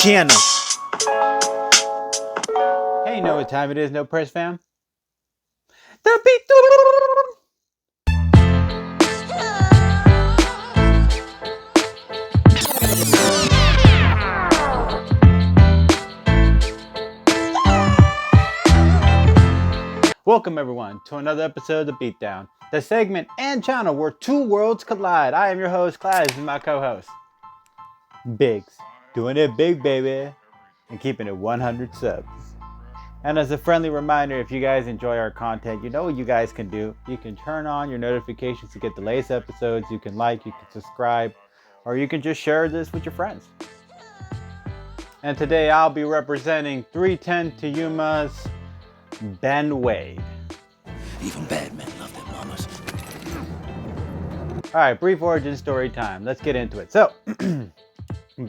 channel. Hey, you know what time it is, No Press fam? The beat. Welcome everyone to another episode of The Beatdown, the segment and channel where two worlds collide. I am your host, Klaus, and my co-host, Biggs. Doing it big, baby, and keeping it 100 subs. And as a friendly reminder, if you guys enjoy our content, you know what you guys can do. You can turn on your notifications to get the latest episodes. You can like, you can subscribe, or you can just share this with your friends. And today I'll be representing 310 to Yuma's Ben Wade. Even bad men love their mamas. Alright, brief origin story time. Let's get into it. So,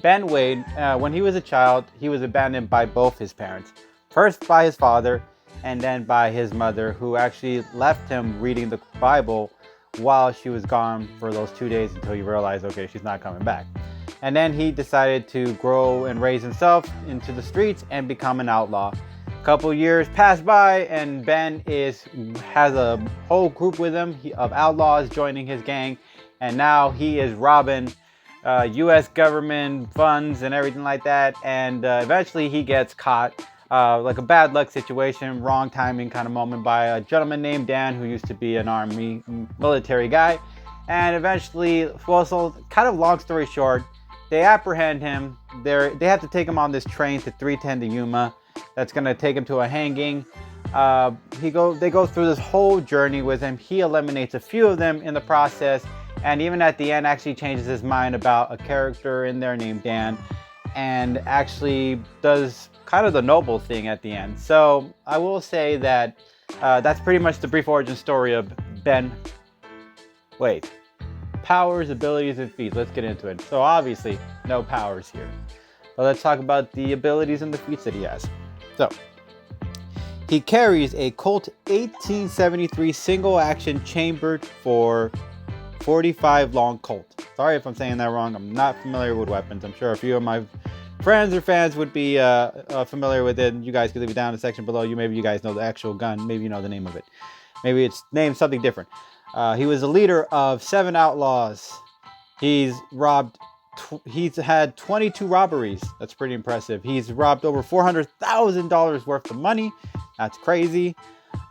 Ben Wade, when he was a child, he was abandoned by both his parents. First by his father, and then by his mother, who actually left him reading the Bible while she was gone for those 2 days until he realized, okay, she's not coming back. And then he decided to grow and raise himself into the streets and become an outlaw. A couple years pass by, and Ben has a whole group with him of outlaws joining his gang, and now he is robbing U.S. government funds and everything like that. And eventually he gets caught, like a bad luck situation, wrong timing kind of moment, by a gentleman named Dan, who used to be an army military guy. And eventually, well, so kind of long story short, they apprehend him. They have to take him on this train to 310 to Yuma. That's going to take him to a hanging. They go through this whole journey with him. He eliminates a few of them in the process, and even at the end actually changes his mind about a character in there named Dan, and actually does kind of the noble thing at the end. So I will say that that's pretty much the brief origin story of Ben Wade. Powers, abilities, and feats. Let's get into it. So obviously, no powers here. But let's talk about the abilities and the feats that he has. So, he carries a Colt 1873 single-action chambered for 45 long Colt. Sorry if I'm saying that wrong. I'm not familiar with weapons. I'm sure a few of my friends or fans would be familiar with it. You guys can leave it down in the section below. Maybe you guys know the actual gun. Maybe you know the name of it. Maybe it's named something different. He was the leader of 7 outlaws. He's had 22 robberies. That's pretty impressive. He's robbed over $400,000 worth of money. That's crazy.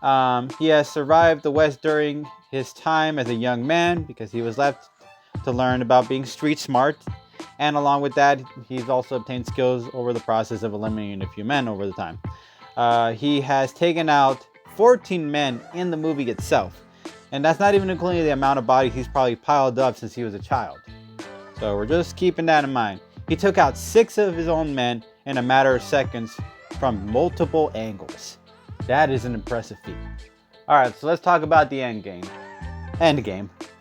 He has survived the West during his time as a young man because he was left to learn about being street smart. And along with that, he's also obtained skills over the process of eliminating a few men over the time. He has taken out 14 men in the movie itself. And that's not even including the amount of bodies he's probably piled up since he was a child. So we're just keeping that in mind. He took out 6 of his own men in a matter of seconds from multiple angles. That is an impressive feat. Alright, so let's talk about the end game.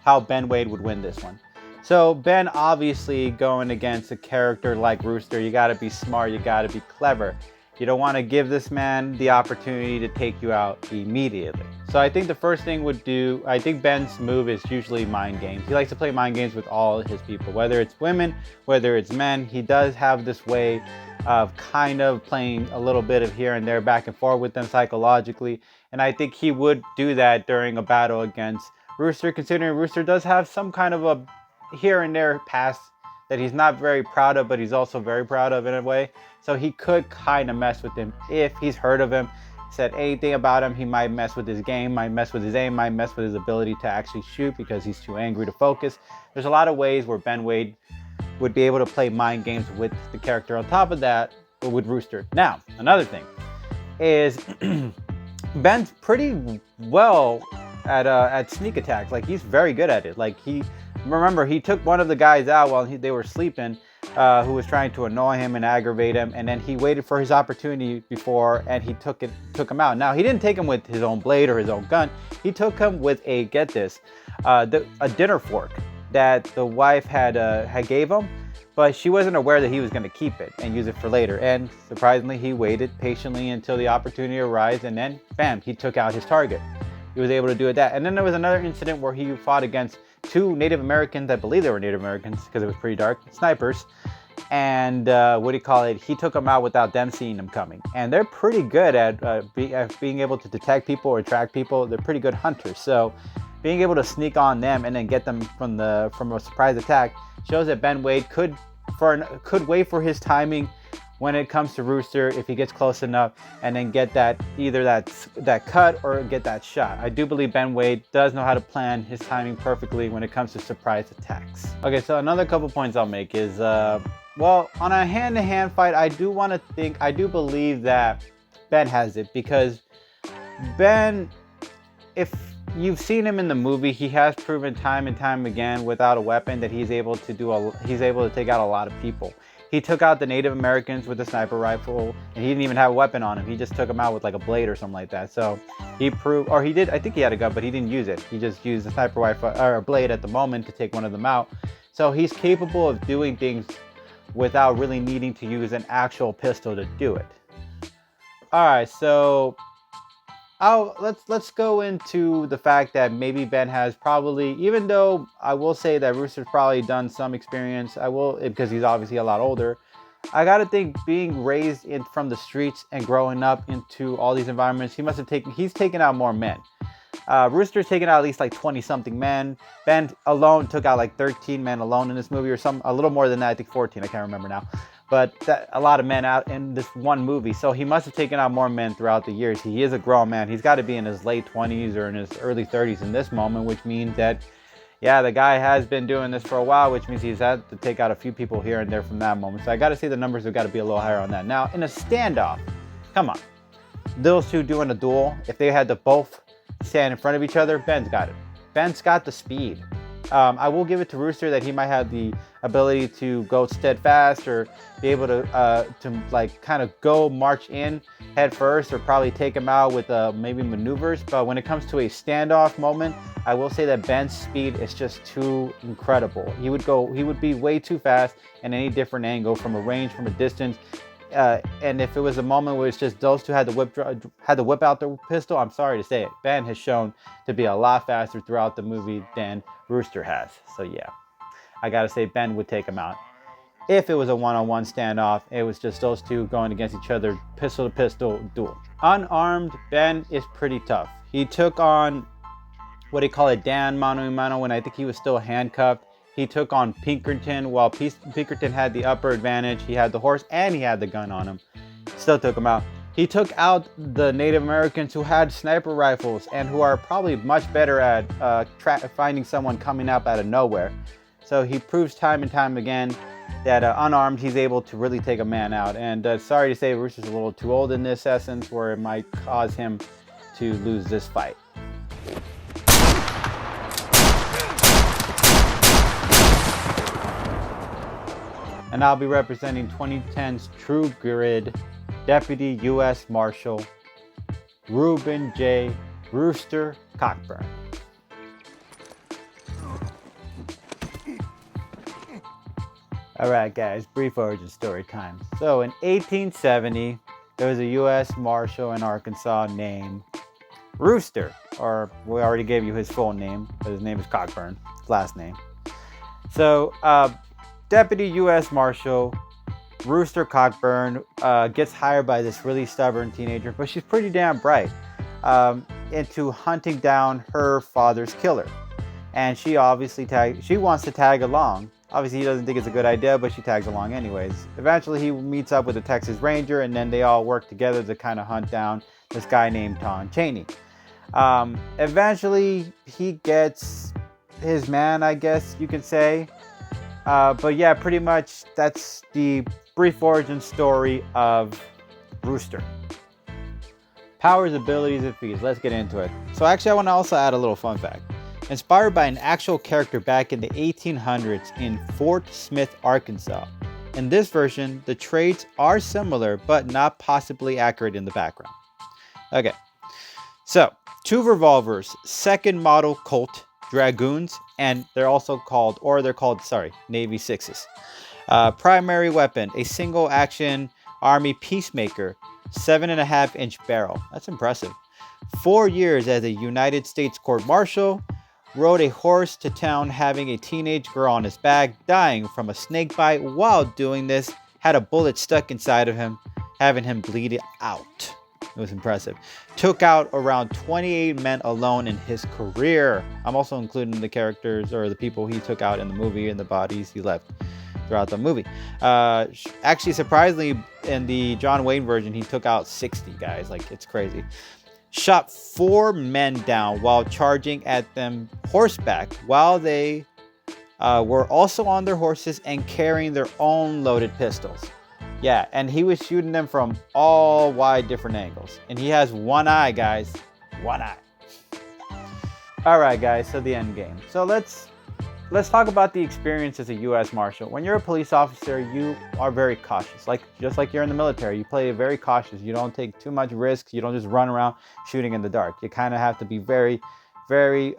How Ben Wade would win this one. So Ben, obviously going against a character like Rooster, you gotta be smart, you gotta be clever. You don't want to give this man the opportunity to take you out immediately. So I think the first thing I think Ben's move is usually mind games. He likes to play mind games with all his people, whether it's women, whether it's men. He does have this way of kind of playing a little bit of here and there, back and forth with them psychologically. And I think he would do that during a battle against Rooster, considering Rooster does have some kind of a here and there past that he's not very proud of, but he's also very proud of in a way. So he could kind of mess with him if he's heard of him, said anything about him. He might mess with his game, might mess with his aim, might mess with his ability to actually shoot because he's too angry to focus. There's a lot of ways where Ben Wade would be able to play mind games with the character. On top of that, with Rooster. Now, another thing is Ben's pretty well at sneak attacks. Like, he's very good at it. Like, remember, he took one of the guys out while they were sleeping, who was trying to annoy him and aggravate him, and then he waited for his opportunity before, and he took him out. Now, he didn't take him with his own blade or his own gun. He took him with a dinner fork that the wife had gave him, but she wasn't aware that he was going to keep it and use it for later. And surprisingly, he waited patiently until the opportunity arose, and then bam, he took out his target. He was able to do that. And then there was another incident where he fought against 2 Native Americans. I believe they were Native Americans because it was pretty dark, snipers, and he took them out without them seeing them coming. And they're pretty good at being able to detect people or track people. They're pretty good hunters. So being able to sneak on them and then get them from a surprise attack shows that Ben Wade could wait for his timing when it comes to Rooster if he gets close enough, and then get either that cut or get that shot. I do believe Ben Wade does know how to plan his timing perfectly when it comes to surprise attacks. Okay, so another couple points I'll make is, well, on a hand-to-hand fight, I do believe that Ben has it, because Ben, if you've seen him in the movie, he has proven time and time again without a weapon that he's able to take out a lot of people. He took out the Native Americans with a sniper rifle, and he didn't even have a weapon on him. He just took them out with like a blade or something like that. So he proved, or he did, I think he had a gun, but he didn't use it. He just used a sniper rifle or a blade at the moment to take one of them out. So he's capable of doing things without really needing to use an actual pistol to do it. All right, so let's go into the fact that maybe Ben has probably, even though I will say that Rooster's probably done some experience, because he's obviously a lot older. I gotta think, being raised from the streets and growing up into all these environments, he's taken out more men. Rooster's taken out at least like 20 something men. Ben alone took out like 13 men alone in this movie, or a little more than that, I think 14, I can't remember now. But a lot of men out in this one movie. So he must have taken out more men throughout the years. He is a grown man. He's got to be in his late 20s or in his early 30s in this moment, which means that, yeah, the guy has been doing this for a while, which means he's had to take out a few people here and there from that moment. So I got to say the numbers have got to be a little higher on that. Now, in a standoff, come on. Those two doing a duel, if they had to both stand in front of each other, Ben's got it. Ben's got the speed. I will give it to Rooster that he might have the ability to go steadfast or be able to like kind of go march in head first, or probably take him out with maybe maneuvers. But when it comes to a standoff moment, I will say that Ben's speed is just too incredible. He would be way too fast in any different angle, from a range, from a distance. And if it was a moment where it's just those two had to whip out the pistol, I'm sorry to say it, Ben has shown to be a lot faster throughout the movie than Rooster has. So yeah, I gotta say Ben would take him out. If it was a one-on-one standoff, it was just those two going against each other, pistol to pistol duel. Unarmed, Ben is pretty tough. He took on Dan mano a mano when I think he was still handcuffed. He took on Pinkerton while Pinkerton had the upper advantage. He had the horse and he had the gun on him. Still took him out. He took out the Native Americans who had sniper rifles and who are probably much better at finding someone coming up out of nowhere. So he proves time and time again that unarmed, he's able to really take a man out. And sorry to say, Rooster's a little too old in this essence, where it might cause him to lose this fight. And I'll be representing 2010's True Grid Deputy U.S. Marshal Reuben J. Rooster Cogburn. Alright guys, brief origin story time. So in 1870, there was a U.S. Marshal in Arkansas named Rooster, or we already gave you his full name, but his name is Cogburn, his last name. So, Deputy U.S. Marshal Rooster Cogburn gets hired by this really stubborn teenager, but she's pretty damn bright, into hunting down her father's killer. And she obviously wants to tag along. Obviously, he doesn't think it's a good idea, but she tags along anyways. Eventually, he meets up with a Texas Ranger, and then they all work together to kind of hunt down this guy named Tom Chaney. Eventually, he gets his man, I guess you could say. But yeah, pretty much that's the brief origin story of Rooster. Powers, abilities, and feats. Let's get into it. So actually, I want to also add a little fun fact. Inspired by an actual character back in the 1800s in Fort Smith, Arkansas. In this version, the traits are similar, but not possibly accurate in the background. Okay, so 2 revolvers, second model Colt Dragoons, and they're called Navy 6s. Primary weapon, a single action Army Peacemaker, 7.5-inch barrel. That's impressive. 4 years as a United States Court Martial, rode a horse to town having a teenage girl on his back, dying from a snake bite. While doing this, had a bullet stuck inside of him, having him bleed out. It was impressive. Took out around 28 men alone in his career. I'm also including the characters or the people he took out in the movie and the bodies he left throughout the movie. Actually, surprisingly, in the John Wayne version, he took out 60 guys. Like, it's crazy. Shot 4 men down while charging at them horseback while they were also on their horses and carrying their own loaded pistols. Yeah, and he was shooting them from all wide different angles. And he has one eye, guys. One eye. All right, guys, so the end game. So let's talk about the experience as a U.S. Marshal. When you're a police officer, you are very cautious. Just like you're in the military, you play very cautious. You don't take too much risks. You don't just run around shooting in the dark. You kind of have to be very, very,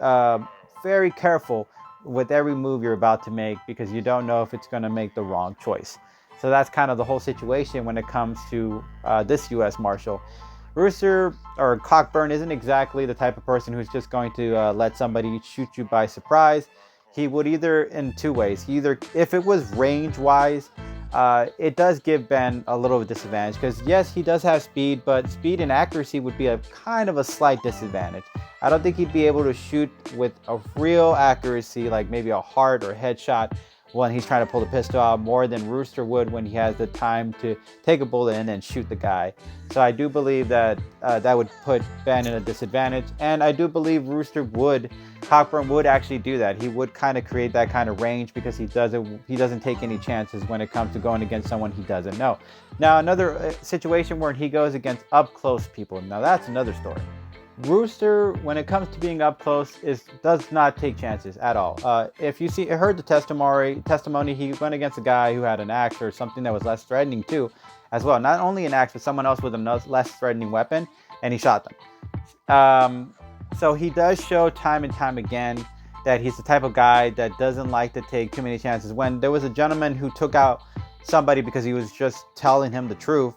very careful with every move you're about to make because you don't know if it's going to make the wrong choice. So that's kind of the whole situation when it comes to this U.S. Marshal. Rooster or Cogburn isn't exactly the type of person who's just going to let somebody shoot you by surprise. He would either in two ways. If it was range-wise, it does give Ben a little disadvantage because yes, he does have speed, but speed and accuracy would be a kind of a slight disadvantage. I don't think he'd be able to shoot with a real accuracy, like maybe a heart or headshot when he's trying to pull the pistol out, more than Rooster would when he has the time to take a bullet and then shoot the guy. So I do believe that that would put Ben in a disadvantage, and I do believe Cogburn would actually do that. He would kind of create that kind of range because he doesn't take any chances when it comes to going against someone he doesn't know. Now another situation where he goes against up close people. Now that's another story. Rooster, when it comes to being up close, does not take chances at all. If you heard the testimony, he went against a guy who had an axe or something that was less threatening too, as well. Not only an axe, but someone else with a less threatening weapon, and he shot them. So he does show time and time again that he's the type of guy that doesn't like to take too many chances. When there was a gentleman who took out somebody because he was just telling him the truth,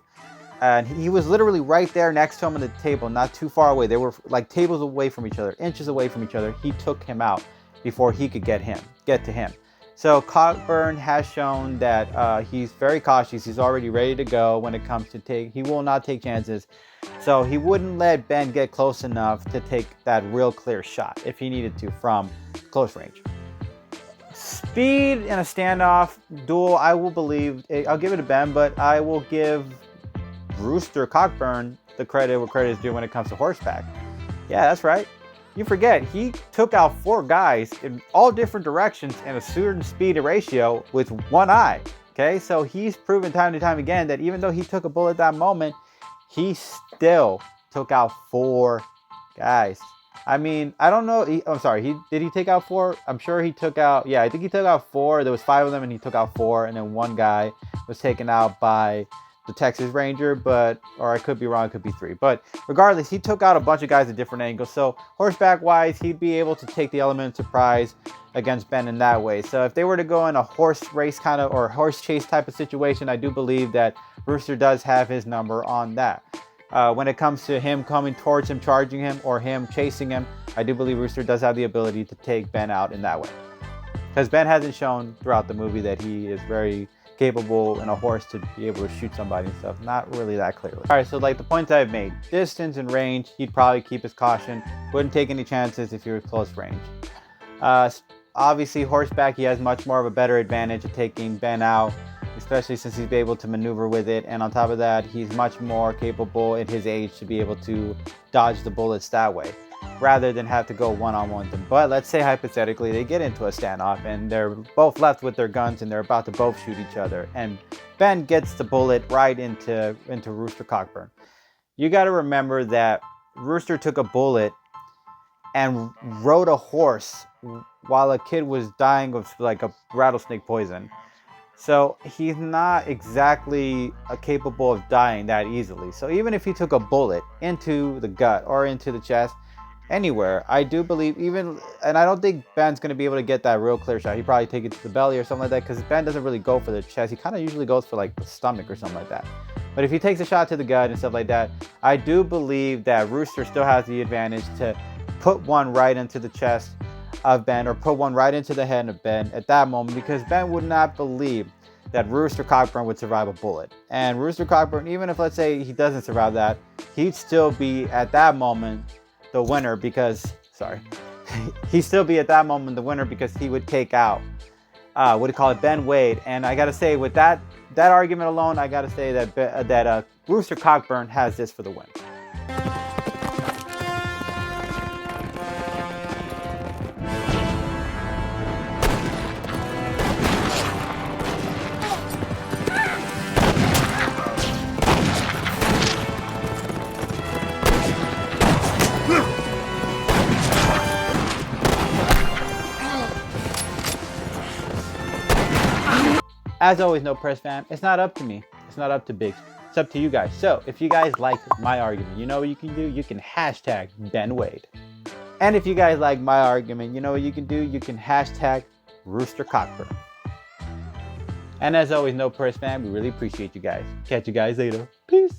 and he was literally right there next to him on the table, not too far away. They were like tables away from each other, inches away from each other. He took him out before he could get to him. So Cogburn has shown that he's very cautious. He's already ready to go when it comes to he will not take chances. So he wouldn't let Ben get close enough to take that real clear shot if he needed to from close range. Speed in a standoff duel, I'll give it to Ben, but I will give Rooster Cogburn the credit where credit is due when it comes to horseback. Yeah, that's right. You forget, he took out 4 guys in all different directions in a certain speed ratio with one eye. Okay, so he's proven time and time again that even though he took a bullet at that moment, he still took out 4 guys. I mean, I don't know. Did he take out 4? I'm sure he took out, I think he took out 4. There was 5 of them and he took out 4, and then one guy was taken out by the Texas Ranger, or I could be wrong, it could be 3. But regardless, he took out a bunch of guys at different angles. So horseback-wise, he'd be able to take the element of surprise against Ben in that way. So if they were to go in a horse race kind of or horse chase type of situation, I do believe that Rooster does have his number on that. When it comes to him coming towards him, charging him, or him chasing him, I do believe Rooster does have the ability to take Ben out in that way. Because Ben hasn't shown throughout the movie that he is very capable in a horse to be able to shoot somebody and stuff. Not really that clearly. All right, so like the points I've made, distance and range, he'd probably keep his caution. Wouldn't take any chances if he was close range. Obviously, horseback, he has much more of a better advantage of taking Ben out, especially since he's able to maneuver with it. And on top of that, he's much more capable at his age to be able to dodge the bullets that way, rather than have to go one-on-one with them. But let's say hypothetically they get into a standoff and they're both left with their guns and they're about to both shoot each other, and Ben gets the bullet right into Rooster Cogburn. You got to remember that Rooster took a bullet and rode a horse while a kid was dying of like a rattlesnake poison. So he's not exactly capable of dying that easily. So even if he took a bullet into the gut or into the chest, anywhere, I do believe and I don't think Ben's going to be able to get that real clear shot. He'd probably take it to the belly or something like that, because Ben doesn't really go for the chest. He kind of usually goes for like the stomach or something like that. But if he takes a shot to the gut and stuff like that, I do believe that Rooster still has the advantage to put one right into the chest. of Ben, or put one right into the head of Ben at that moment, because Ben would not believe that Rooster Cogburn would survive a bullet. And Rooster Cogburn, even if, let's say, he doesn't survive that, he'd still be at that moment the winner because, he'd still be at that moment the winner because he would take out, Ben Wade. And I gotta say, with that argument alone, I gotta say that Rooster Cogburn has this for the win. As always, No Press fam, it's not up to me. It's not up to Biggs. It's up to you guys. So if you guys like my argument, you know what you can do? You can hashtag Ben Wade. And if you guys like my argument, you know what you can do? You can hashtag Rooster Cogburn. And as always, No Press fam, we really appreciate you guys. Catch you guys later. Peace.